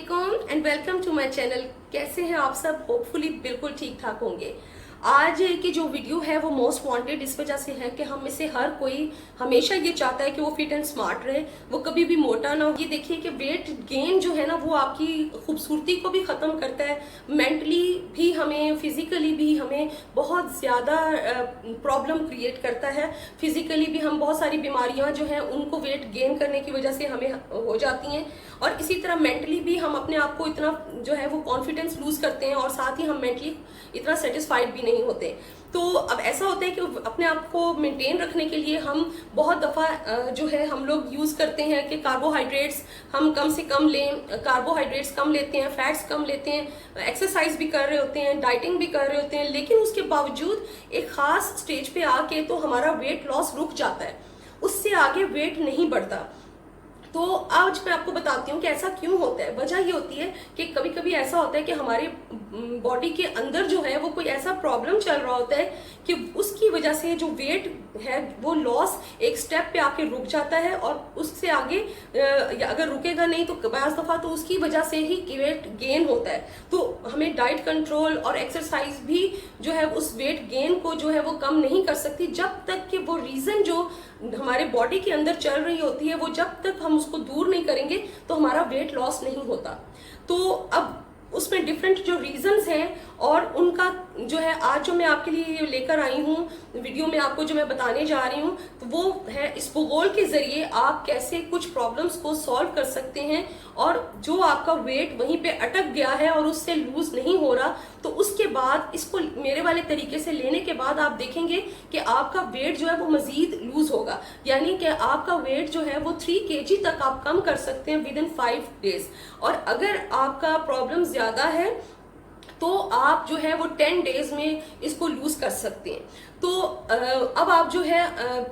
वालेकुम and welcome to my channel. कैसे हैं आप सब? होपफुली बिल्कुल ठीक ठाक होंगे। आज की जो वीडियो है वो मोस्ट वांटेड इस वजह से है कि हम में से हर कोई हमेशा ये चाहता है कि वो फिट एंड स्मार्ट रहे, वो कभी भी मोटा ना हो। ये देखिए कि वेट गेन जो है ना वो आपकी खूबसूरती को भी ख़त्म करता है, मेंटली भी हमें, फिजिकली भी हमें बहुत ज़्यादा प्रॉब्लम क्रिएट करता है। फिजिकली भी हम बहुत सारी बीमारियां जो हैं उनको वेट गेन करने की वजह से हमें हो जाती हैं, और इसी तरह मेंटली भी हम अपने आप को इतना जो है वो कॉन्फिडेंस लूज करते हैं, और साथ ही हम मेंटली इतना सेटिस्फाइड भी नहीं होते। तो अब ऐसा होता है कि अपने आप को मेंटेन रखने के लिए हम बहुत दफ़ा जो है हम लोग यूज़ करते हैं कि कार्बोहाइड्रेट्स हम कम से कम लें, कार्बोहाइड्रेट्स कम लेते हैं, फैट्स कम लेते हैं, एक्सरसाइज भी कर रहे होते हैं, डाइटिंग भी कर रहे होते हैं, लेकिन उसके बावजूद एक ख़ास स्टेज पे आके तो हमारा वेट लॉस रुक जाता है, उससे आगे वेट नहीं बढ़ता। तो आज मैं आपको बताती हूँ कि ऐसा क्यों होता है। वजह ये होती है कि कभी कभी ऐसा होता है कि हमारे बॉडी के अंदर जो है वो कोई ऐसा प्रॉब्लम चल रहा होता है कि उसकी वजह से जो वेट है वो लॉस एक स्टेप पे आके रुक जाता है, और उससे आगे अगर रुकेगा नहीं तो बाज़ दफ़ा तो उसकी वजह से ही वेट गेन होता है। तो हमें डाइट कंट्रोल और एक्सरसाइज भी जो है उस वेट गेन को जो है वो कम नहीं कर सकती, जब तक कि वो रीज़न जो हमारे बॉडी के अंदर चल रही होती है वो जब तक हम उसको दूर नहीं करेंगे तो हमारा वेट लॉस नहीं होता। तो अब उसमें डिफरेंट जो रीजंस हैं और उनका जो है आज जो मैं आपके लिए लेकर आई हूँ वीडियो में, आपको जो मैं बताने जा रही हूँ तो वो है स्पोगोल के जरिए आप कैसे कुछ प्रॉब्लम्स को सॉल्व कर सकते हैं, और जो आपका वेट वहीं पे अटक गया है और उससे लूज नहीं हो रहा, तो उसके बाद इसको मेरे वाले तरीके से लेने के बाद आप देखेंगे कि आपका वेट जो है वो मजीद लूज होगा, यानी कि आपका वेट जो है वो 3 kg तक आप कम कर सकते हैं विद इन 5 डेज। और अगर आपका प्रॉब्लम ज्यादा है तो आप जो है वो 10 डेज में इसको लूज कर सकते हैं। तो अब आप जो है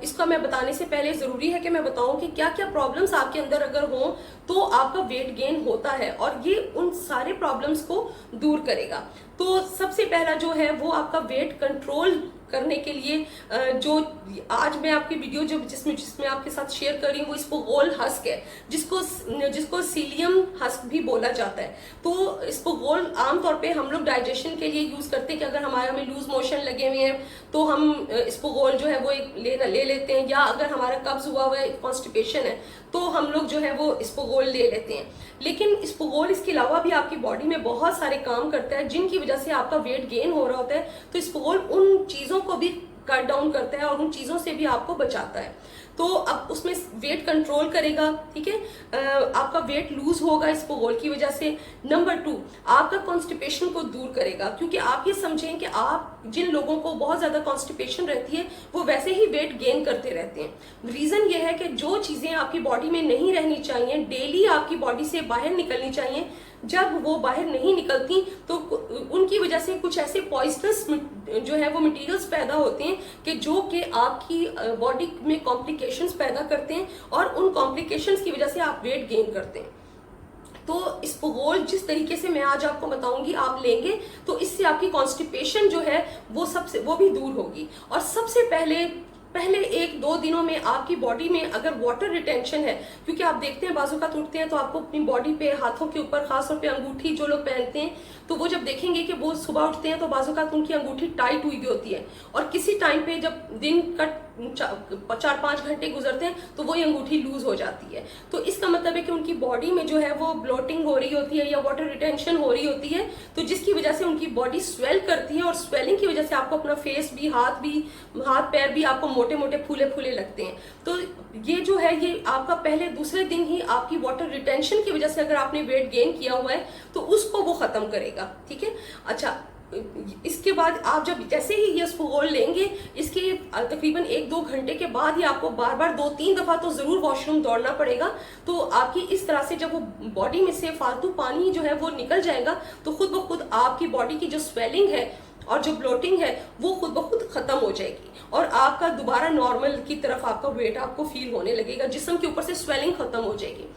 इसका मैं बताने से पहले जरूरी है कि मैं बताऊं कि क्या क्या प्रॉब्लम्स आपके अंदर अगर हो तो आपका वेट गेन होता है, और ये उन सारे प्रॉब्लम्स को दूर करेगा। तो सबसे पहला जो है वो आपका वेट कंट्रोल करने के लिए जो आज मैं आपकी वीडियो जो जिसमें आपके साथ शेयर कर रही हूँ वो स्पोगोल हस्क है, जिसको सीलियम हस्क भी बोला जाता है। तो स्पोगोल आमतौर पे हम लोग डाइजेशन के लिए यूज करते हैं कि अगर हमें लूज मोशन लगे हुए हैं तो हम स्पोगोल जो है वो ले लेते हैं, या अगर हमारा कब्ज हुआ है, कॉन्स्टिपेशन है, तो हम लोग जो है वो स्पोगोल ले लेते हैं। लेकिन स्पोगोल इसके अलावा भी आपकी बॉडी में बहुत सारे काम करता है जिनकी वजह से आपका वेट गेन हो रहा होता है। तो स्पोगोल उन चीजों को भी कट डाउन करता है और उन चीजों से भी आपको बचाता है। तो अब उसमें वेट कंट्रोल करेगा, ठीक है, आपका वेट लूज होगा स्पोगोल की वजह से। नंबर 2, आपका कॉन्स्टिपेशन को दूर करेगा, क्योंकि आप ये समझें कि आप जिन लोगों को बहुत ज्यादा कॉन्स्टिपेशन रहती है वो वैसे ही वेट गेन करते रहते हैं। रीजन ये है कि जो चीजें आपकी बॉडी में नहीं रहनी चाहिए डेली आपकी बॉडी से बाहर निकलनी चाहिए, जब वो बाहर नहीं निकलती तो उनकी वजह से कुछ ऐसे पॉइजनस जो है वो मटेरियल्स पैदा होते हैं कि जो कि आपकी बॉडी में कॉम्प्लिकेशंस पैदा करते हैं, और उन कॉम्प्लिकेशंस की वजह से आप वेट गेन करते हैं। तो स्पोगोल जिस तरीके से मैं आज आपको बताऊंगी आप लेंगे तो इससे आपकी कॉन्स्टिपेशन जो है वो भी दूर होगी। और सबसे पहले 1-2 दिनों में आपकी बॉडी में अगर वाटर रिटेंशन है, क्योंकि आप देखते हैं बाजू का टूटते हैं तो आपको अपनी बॉडी पे, हाथों के ऊपर खासतौर पे अंगूठी जो लोग पहनते हैं, तो वो जब देखेंगे कि वो सुबह उठते हैं तो बाजू का उनकी अंगूठी टाइट हुई भी होती है, और किसी टाइम पे जब दिन का 4-5 घंटे गुजरते हैं तो वो अंगूठी लूज हो जाती है। तो इसका मतलब है कि उनकी बॉडी में जो है वो ब्लोटिंग हो रही होती है या वाटर रिटेंशन हो रही होती है, तो जिसकी वजह से उनकी बॉडी स्वेल करती है, और स्वेलिंग की वजह से आपको अपना फेस भी, हाथ पैर भी आपको मोटे मोटे फूले फूले लगते हैं। तो ये जो है ये आपका पहले दूसरे दिन ही आपकी वाटर रिटेंशन की वजह से अगर आपने वेट गेन किया हुआ है तो उसको वो खत्म करेगा, ठीक है। अच्छा, इसके बाद आप जब जैसे ही ये स्पोगोल लेंगे, इसके तकरीबन 1-2 घंटे के बाद ही आपको बार बार 2-3 दफा तो जरूर वॉशरूम दौड़ना पड़ेगा। तो आपकी इस तरह से जब वो बॉडी में से फालतू पानी जो है वो निकल जाएगा तो खुद ब खुद आपकी बॉडी की जो स्वेलिंग है और जो ब्लोटिंग है वो खुद ब खुद खत्म हो जाएगी, और आपका दोबारा नॉर्मल की तरफ आपका वेट आपको फील होने लगेगा, जिस्म के ऊपर से स्वेलिंग खत्म हो जाएगी।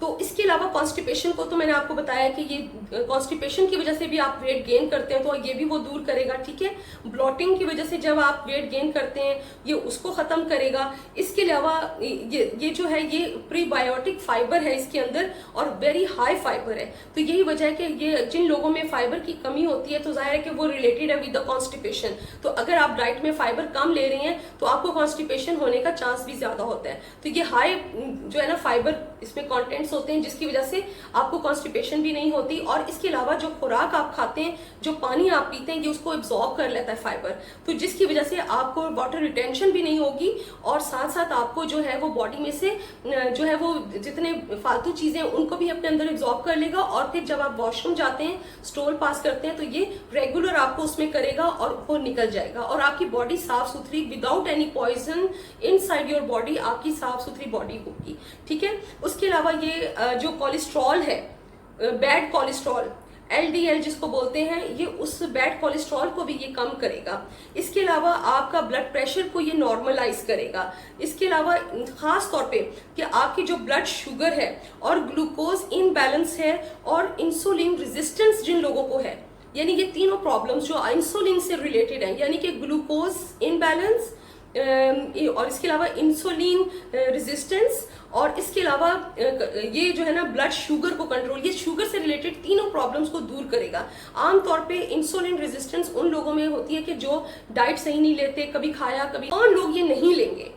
तो इसके अलावा कॉन्स्टिपेशन को तो मैंने आपको बताया कि ये कॉन्स्टिपेशन की वजह से भी आप वेट गेन करते हैं तो ये भी वो दूर करेगा, ठीक है। ब्लॉटिंग की वजह से जब आप वेट गेन करते हैं ये उसको खत्म करेगा। इसके अलावा ये जो है ये प्रीबायोटिक फाइबर है इसके अंदर और वेरी हाई फाइबर है, तो यही वजह है कि ये जिन लोगों में फाइबर की कमी होती है तो जाहिर है कि वो रिलेटेड है विद द कॉन्स्टिपेशन। तो अगर आप डाइट में फाइबर कम ले रहे हैं तो आपको कॉन्स्टिपेशन होने का चांस भी ज्यादा होता है। तो ये हाई जो है ना फाइबर इसमें कंटेंट्स होते हैं जिसकी वजह से आपको कॉन्स्टिपेशन भी नहीं होती। और इसके अलावा जो खुराक आप खाते हैं, जो पानी आप पीते हैं, ये उसको एब्जॉर्ब कर लेता है फाइबर, तो जिसकी वजह से आपको वाटर रिटेंशन भी नहीं होगी और साथ साथ आपको जो है वो बॉडी में से जो है वो जितने फालतू चीजें उनको भी अपने अंदर एब्जॉर्ब कर लेगा। और फिर जब आप वॉशरूम जाते हैं, स्टोल पास करते हैं, तो ये रेगुलर आपको उसमें करेगा और वो निकल जाएगा और आपकी बॉडी साफ सुथरी without any poison inside your body, आपकी साफ सुथरी बॉडी होगी, ठीक है। उसके अलावा ये जो कोलेस्ट्रॉल है, बैड कोलेस्ट्रॉल LDL जिसको बोलते हैं, ये उस बैड कोलेस्ट्रॉल को भी ये कम करेगा। इसके अलावा आपका ब्लड प्रेशर को ये नॉर्मलाइज करेगा। इसके अलावा खास तौर पे कि आपकी जो ब्लड शुगर है और ग्लूकोज इनबैलेंस है और इंसुलिन रेजिस्टेंस जिन लोगों को है, यानी ये तीनों प्रॉब्लम्स जो इंसुलिन से रिलेटेड है, यानी कि ग्लूकोज इनबैलेंस और इसके अलावा इंसुलिन रेजिस्टेंस और इसके अलावा ये जो है ना ब्लड शुगर को कंट्रोल, ये शुगर से रिलेटेड तीनों प्रॉब्लम्स को दूर करेगा। आमतौर पे इंसुलिन रेजिस्टेंस उन लोगों में होती है कि जो डाइट सही नहीं लेते, कभी खाया कभी, और लोग ये नहीं लेंगे।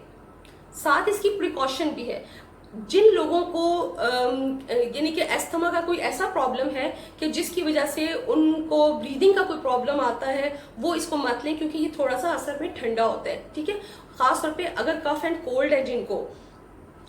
साथ इसकी प्रिकॉशन भी है। जिन लोगों को यानी कि एस्थमा का कोई ऐसा प्रॉब्लम है कि जिसकी वजह से उनको ब्रीदिंग का कोई प्रॉब्लम आता है, वो इसको मत लें क्योंकि ये थोड़ा सा असर में ठंडा होता है, ठीक है। खास तौर पे अगर कफ एंड कोल्ड है जिनको,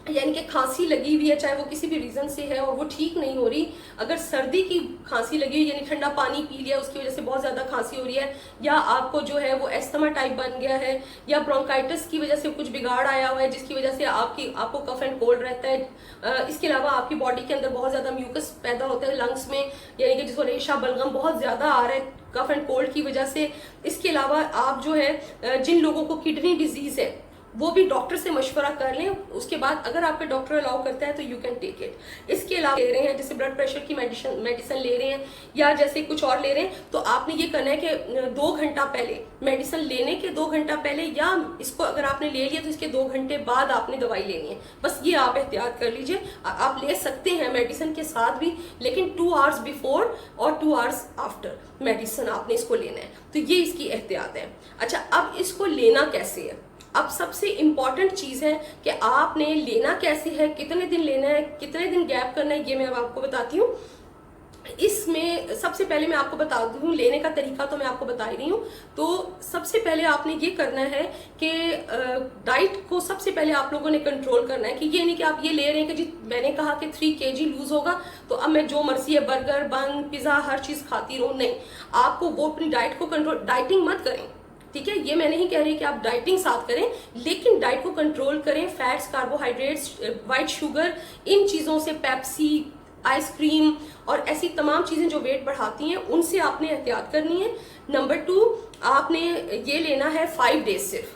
यानी कि खांसी लगी हुई है, चाहे वो किसी भी रीजन से है और वो ठीक नहीं हो रही, अगर सर्दी की खांसी लगी हुई यानी ठंडा पानी पी लिया उसकी वजह से बहुत ज्यादा खांसी हो रही है, या आपको जो है वो एस्थमा टाइप बन गया है, या ब्रोंकाइटिस की वजह से कुछ बिगाड़ आया हुआ है जिसकी वजह से आपको कफ एंड कोल्ड रहता है। इसके अलावा आपकी बॉडी के अंदर बहुत ज्यादा म्यूकस पैदा होता है लंग्स में, यानी कि जिसको रेशा बलगम बहुत ज्यादा आ रहा है कफ एंड कोल्ड की वजह से। इसके अलावा आप जो है जिन लोगों को किडनी डिजीज है वो भी डॉक्टर से मशवरा कर लें, उसके बाद अगर आपके डॉक्टर अलाउ करता है तो यू कैन टेक इट। इसके अलावा ले रहे हैं जैसे ब्लड प्रेशर की मेडिसिन ले रहे हैं या जैसे कुछ और ले रहे हैं, तो आपने ये करना है कि 2 घंटा पहले, मेडिसिन लेने के 2 घंटा पहले, या इसको अगर आपने ले लिया तो इसके 2 घंटे बाद आपने दवाई लेनी है। बस ये आप एहतियात कर लीजिए। आप ले सकते हैं मेडिसिन के साथ भी, लेकिन 2 आवर्स बिफोर और 2 आवर्स आफ्टर मेडिसिन आपने इसको लेना है। तो ये इसकी एहतियात है। अच्छा, अब इसको लेना कैसे है? अब सबसे इंपॉर्टेंट चीज है कि आपने लेना कैसे है, कितने दिन लेना है, कितने दिन गैप करना है, ये मैं अब आपको बताती हूँ। इसमें सबसे पहले मैं आपको बता दूं, लेने का तरीका तो मैं आपको बता ही रही हूँ। तो सबसे पहले आपने ये करना है कि डाइट को सबसे पहले आप लोगों ने कंट्रोल करना है, कि ये नहीं कि आप ये ले रहे हैं कि जी मैंने कहा कि 3 kg लूज होगा तो अब मैं जो मर्जी है बर्गर बन पिज्जा हर चीज खाती रहूं। नहीं, आपको वो अपनी डाइट को कंट्रोल, डाइटिंग मत करें, ठीक है। ये मैं नहीं कह रही कि आप डाइटिंग साथ करें, लेकिन डाइट को कंट्रोल करें। फैट्स, कार्बोहाइड्रेट्स, व्हाइट शुगर, इन चीजों से, पेप्सी, आइसक्रीम और ऐसी तमाम चीजें जो वेट बढ़ाती हैं उनसे आपने एहतियात करनी है। नंबर 2, आपने ये लेना है 5 डेज, सिर्फ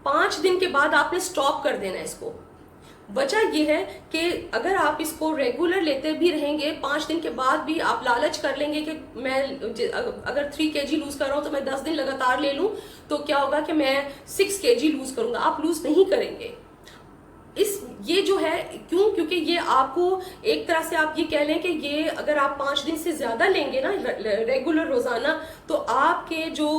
5 दिन के बाद आपने स्टॉप कर देना है इसको। वजह यह है कि अगर आप इसको रेगुलर लेते भी रहेंगे, 5 दिन के बाद भी आप लालच कर लेंगे कि मैं अगर 3 kg लूज कर रहा हूं तो मैं 10 दिन लगातार ले लूं, तो क्या होगा कि मैं 6 kg लूज करूंगा। आप लूज नहीं करेंगे। ये जो है क्योंकि ये आपको एक तरह से आप ये कह लें कि ये अगर आप 5 दिन से ज्यादा लेंगे ना रेगुलर रोजाना, तो आपके जो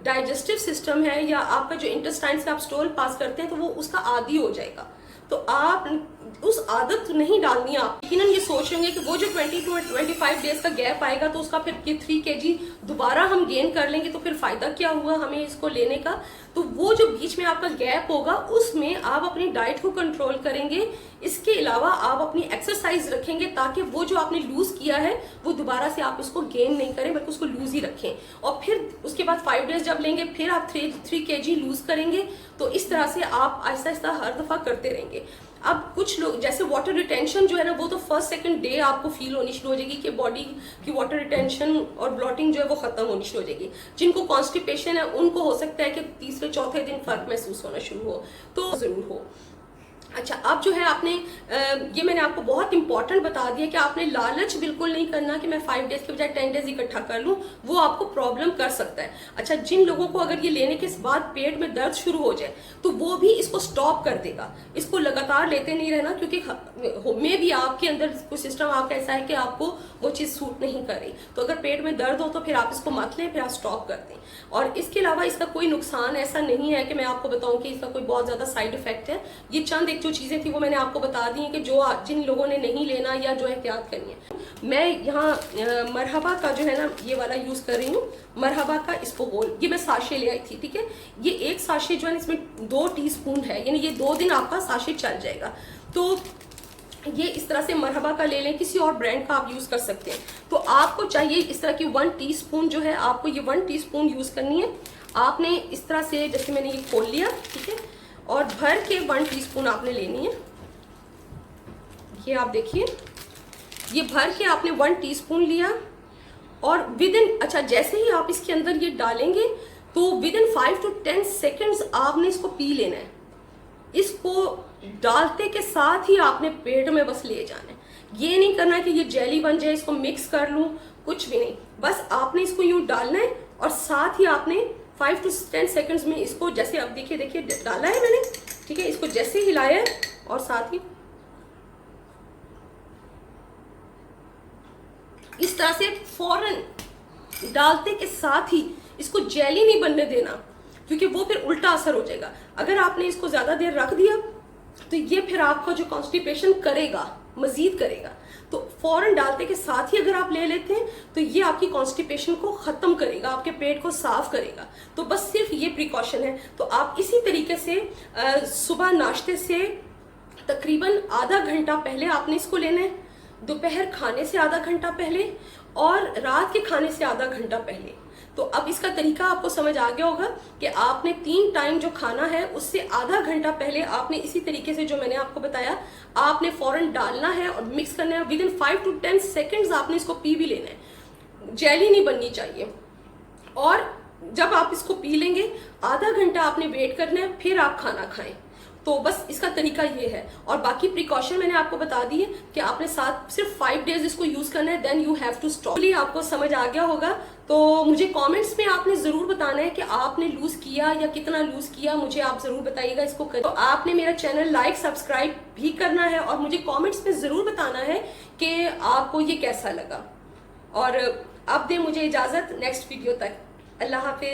डाइजेस्टिव सिस्टम है या आपका जो इंटेस्टाइन से आप स्टोल पास करते हैं तो वो उसका आदी हो जाएगा। तो आप उस आदत नहीं डालनी है। आप यकीनन ये सोच रहे कि वो जो 20 to 25 डेज का गैप आएगा तो उसका फिर ये 3 kg दोबारा हम गेन कर लेंगे, तो फिर फायदा क्या हुआ हमें इसको लेने का। तो वो जो बीच में आपका गैप होगा उसमें आप अपनी डाइट को कंट्रोल करेंगे। इसके अलावा आप अपनी एक्सरसाइज रखेंगे ताकि वो जो आपने लूज किया है वो दोबारा से आप उसको गेन नहीं करें बल्कि उसको लूज ही रखें। और फिर उसके बाद 5 डेज जब लेंगे फिर आप 3 kg लूज करेंगे। तो इस तरह से आप आहिस्ता आहिस्ता हर दफा करते रहेंगे। अब कुछ लोग जैसे वाटर रिटेंशन जो है ना, वो तो 1st-2nd डे आपको फील होनी शुरू हो जाएगी कि बॉडी की वाटर रिटेंशन और ब्लॉटिंग जो है वो खत्म होनी शुरू हो जाएगी। जिनको कॉन्स्टिपेशन है उनको हो सकता है कि 3रे-4थे दिन फर्क महसूस होना शुरू हो, तो जरूर हो। अच्छा, अब जो है आपने ये मैंने आपको बहुत इंपॉर्टेंट बता दिया कि आपने लालच बिल्कुल नहीं करना कि मैं 5 डेज के बजाय 10 डेज इकट्ठा कर लूं, वो आपको प्रॉब्लम कर सकता है। अच्छा, जिन लोगों को अगर ये लेने के बाद पेट में दर्द शुरू हो जाए तो वो भी इसको स्टॉप कर देगा। इसको लगातार लेते नहीं रहना, क्योंकि मे भी आपके अंदर कोई सिस्टम आपका ऐसा है कि आपको वो चीज़ सूट नहीं कर रही। तो अगर पेट में दर्द हो तो फिर आप इसको मत लें, फिर आप स्टॉप कर दें। और इसके अलावा इसका कोई नुकसान ऐसा नहीं है कि मैं आपको बताऊं कि इसका कोई बहुत ज़्यादा साइड इफेक्ट है। ये चंद एक जो चीज़ें थी वो मैंने आपको बता दी हैं कि जो जिन लोगों ने नहीं लेना या जो एहतियात करनी है। मैं यहाँ मरहबा का जो है ना ये वाला यूज़ कर रही हूँ, मरहबा का इसको बोल, ये मैं साशे ले आई थी, ठीक है। ये एक साशे जो है इसमें 2 टीस्पून है, यानी ये 2 दिन आपका साशे चल जाएगा। तो ये इस तरह से मरहबा का ले लें, किसी और ब्रांड का आप यूज़ कर सकते हैं। तो आपको चाहिए इस तरह की 1 टीस्पून जो है, आपको ये 1 टीस्पून यूज़ करनी है। आपने इस तरह से, जैसे मैंने ये खोल लिया, ठीक है, और भर के 1 टीस्पून आपने लेनी है। ये आप देखिए, ये भर के आपने 1 टीस्पून लिया और अच्छा जैसे ही आप इसके अंदर ये डालेंगे तो विदिन 5 to 10 सेकेंड्स आपने इसको पी लेना है। इसको डालते के साथ ही आपने पेट में बस ले जाना है। ये नहीं करना कि ये जेली बन जाए, इसको मिक्स कर लूं, कुछ भी नहीं। बस आपने इसको यूं डालना है और साथ ही आपने 5 to 10 सेकेंड्स में इसको, जैसे अब देखिए डाला है मैंने, ठीक है, इसको जैसे हिलाया है और साथ ही इस तरह से फौरन डालते के साथ ही इसको जेली नहीं बनने देना, क्योंकि वो फिर उल्टा असर हो जाएगा। अगर आपने इसको ज्यादा देर रख दिया तो ये फिर आपका जो कॉन्स्टिपेशन करेगा, मजीद करेगा। तो फौरन डालते के साथ ही अगर आप ले लेते हैं तो ये आपकी कॉन्स्टिपेशन को खत्म करेगा, आपके पेट को साफ करेगा। तो बस सिर्फ ये प्रिकॉशन है। तो आप इसी तरीके से सुबह नाश्ते से तकरीबन आधा घंटा पहले आपने इसको लेना है, दोपहर खाने से आधा घंटा पहले और रात के खाने से आधा घंटा पहले। तो अब इसका तरीका आपको समझ आ गया होगा कि आपने 3 टाइम जो खाना है उससे आधा घंटा पहले आपने इसी तरीके से जो मैंने आपको बताया, आपने फौरन डालना है और मिक्स करना है। विदिन 5 to 10 सेकेंड्स आपने इसको पी भी लेना है, जेली नहीं बननी चाहिए। और जब आप इसको पी लेंगे, आधा घंटा आपने वेट करना है, फिर आप खाना खाएं। तो बस इसका तरीका ये है। और बाकी प्रिकॉशन मैंने आपको बता दी है कि आपने सिर्फ 5 डेज इसको यूज करना है, then you have to stop. आपको समझ आ गया होगा। तो मुझे कमेंट्स में आपने जरूर बताना है कि आपने लूज किया या कितना लूज किया, मुझे आप जरूर बताइएगा इसको। तो आपने मेरा चैनल लाइक सब्सक्राइब भी करना है और मुझे कॉमेंट्स में जरूर बताना है कि आपको ये कैसा लगा। और अब दे मुझे इजाजत, नेक्स्ट वीडियो तक। अल्लाह हाफिज।